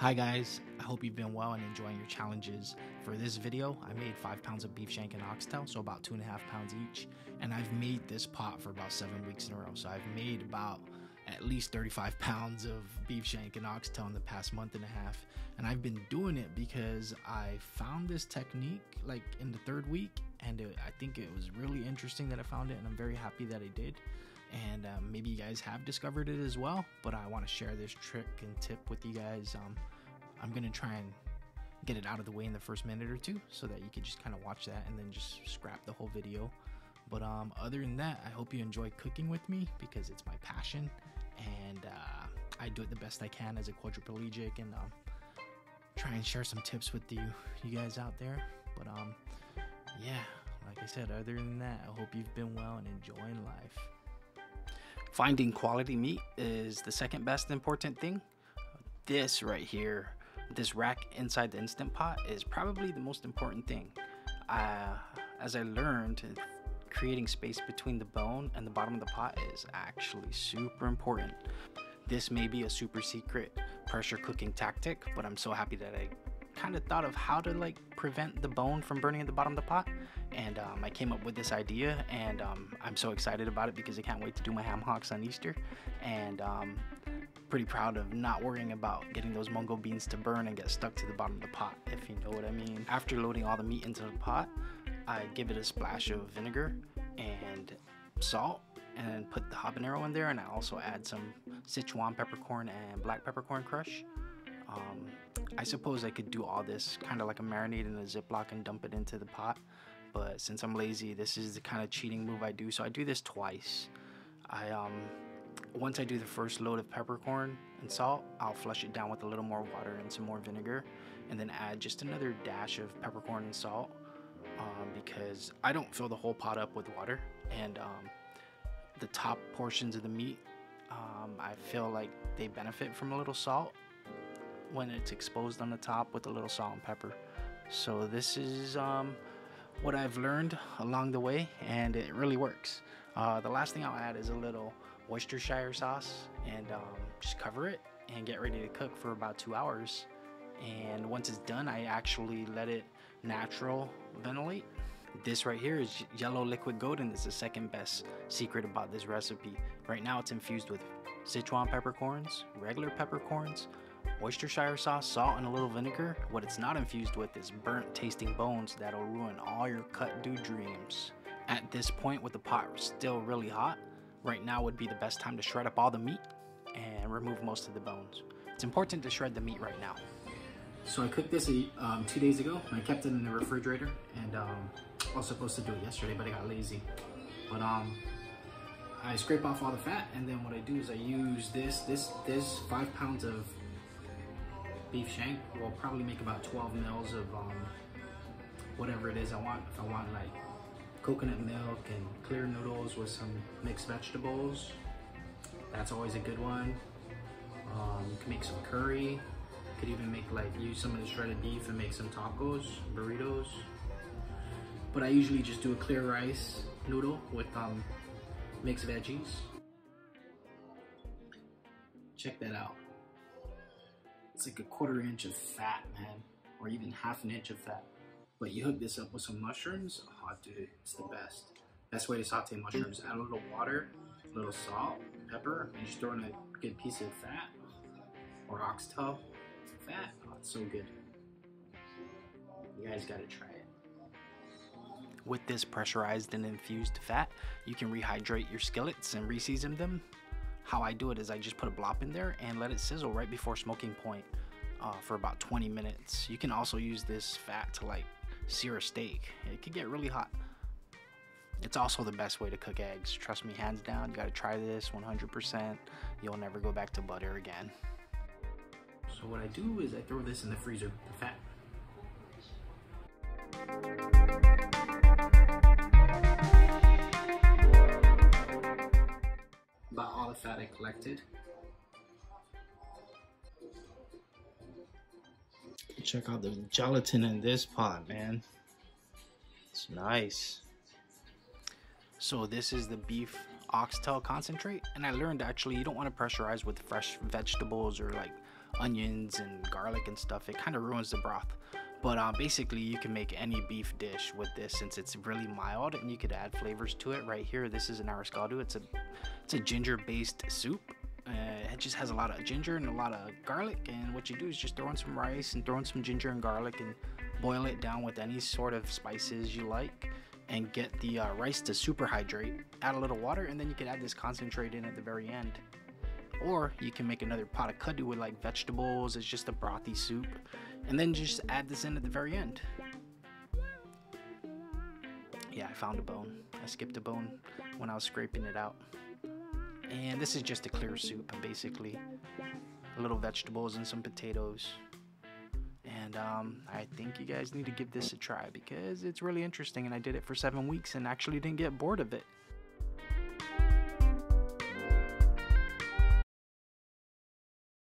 Hi guys, I hope you've been well and enjoying your challenges. For this video, I made 5 pounds of beef shank and oxtail, so about 2.5 pounds each. And I've made this pot for about 7 weeks in a row. So I've made about at least 35 pounds of beef shank and oxtail in the past month and a half. And I've been doing it because I found this technique like in the 3rd week, and I think it was really interesting that I found it, and I'm very happy that I did. And maybe you guys have discovered it as well, but I want to share this trick and tip with you guys. I'm gonna try and get it out of the way in the first minute or two so that you can just kind of watch that and then just scrap the whole video. But other than that, I hope you enjoy cooking with me because it's my passion, and I do it the best I can as a quadriplegic, and try and share some tips with you guys out there. But yeah, like I said, other than that, I hope you've been well and enjoying life. Finding quality meat is the second best important thing. This right here, this rack inside the Instant Pot, is probably the most important thing. As I learned, creating space between the bone and the bottom of the pot is actually super important. This may be a super secret pressure cooking tactic, but I'm so happy that I kind of thought of how to like prevent the bone from burning at the bottom of the pot, and I came up with this idea, and I'm so excited about it because I can't wait to do my ham hocks on Easter, and pretty proud of not worrying about getting those mungo beans to burn and get stuck to the bottom of the pot, if you know what I mean. After loading all the meat into the pot, I give it a splash of vinegar and salt and put the habanero in there, and I also add some Sichuan peppercorn and black peppercorn crush. I suppose I could do all this kind of like a marinade in a Ziploc and dump it into the pot, but since I'm lazy, this is the kind of cheating move I do, so I do this twice. Once I do the first load of peppercorn and salt, I'll flush it down with a little more water and some more vinegar, and then add just another dash of peppercorn and salt, because I don't fill the whole pot up with water, and the top portions of the meat, I feel like they benefit from a little salt when it's exposed on the top with a little salt and pepper. So this is what I've learned along the way, and it really works. The last thing I'll add is a little Worcestershire sauce, and just cover it and get ready to cook for about 2 hours. And once it's done, I actually let it natural ventilate. This right here is yellow liquid gold, and it's the second best secret about this recipe. Right now it's infused with Sichuan peppercorns, regular peppercorns, Worcestershire sauce, salt, and a little vinegar. What it's not infused with is burnt tasting bones that'll ruin all your cut-do dreams. At this point, with the pot still really hot, right now would be the best time to shred up all the meat and remove most of the bones. It's important to shred the meat right now. So I cooked this 2 days ago, and I kept it in the refrigerator, and I was supposed to do it yesterday, but I got lazy. But I scrape off all the fat, and then what I do is I use this 5 pounds of beef shank will probably make about 12 mils of whatever it is I want. If I want like coconut milk and clear noodles with some mixed vegetables, that's always a good one. You can make some curry. You could even make use some of the shredded beef and make some tacos, burritos. But I usually just do a clear rice noodle with mixed veggies. Check that out. It's like a 1/4 inch of fat, man, or even 1/2 inch of fat. But you hook this up with some mushrooms. Oh, dude, it's the best. Best way to saute mushrooms: add a little water, a little salt, pepper, and just throw in a good piece of fat or oxtail fat. Oh, it's so good. You guys gotta try it. With this pressurized and infused fat, you can rehydrate your skillets and reseason them. How I do it is I just put a blop in there and let it sizzle right before smoking point for about 20 minutes. You can also use this fat to like sear a steak. It can get really hot. It's also the best way to cook eggs. Trust me, hands down, you gotta try this 100%. You'll never go back to butter again. So what I do is I throw this in the freezer, the fat. About all the fat I collected. Check out the gelatin in this pot, man. It's nice. So this is the beef oxtail concentrate, and I learned actually you don't want to pressurize with fresh vegetables or like onions and garlic and stuff. It kind of ruins the broth. But basically, you can make any beef dish with this since it's really mild, and you could add flavors to it. Right here, this is an arroz caldo. It's a ginger-based soup. It just has a lot of ginger and a lot of garlic. And what you do is just throw in some rice and throw in some ginger and garlic and boil it down with any sort of spices you like, and get the rice to super hydrate. Add a little water, and then you can add this concentrate in at the very end. Or you can make another pot of kaddu with like vegetables. It's just a brothy soup. And then just add this in at the very end. Yeah, I found a bone. I skipped a bone when I was scraping it out. And this is just a clear soup, basically. A little vegetables and some potatoes. And I think you guys need to give this a try because it's really interesting. And I did it for 7 weeks and actually didn't get bored of it.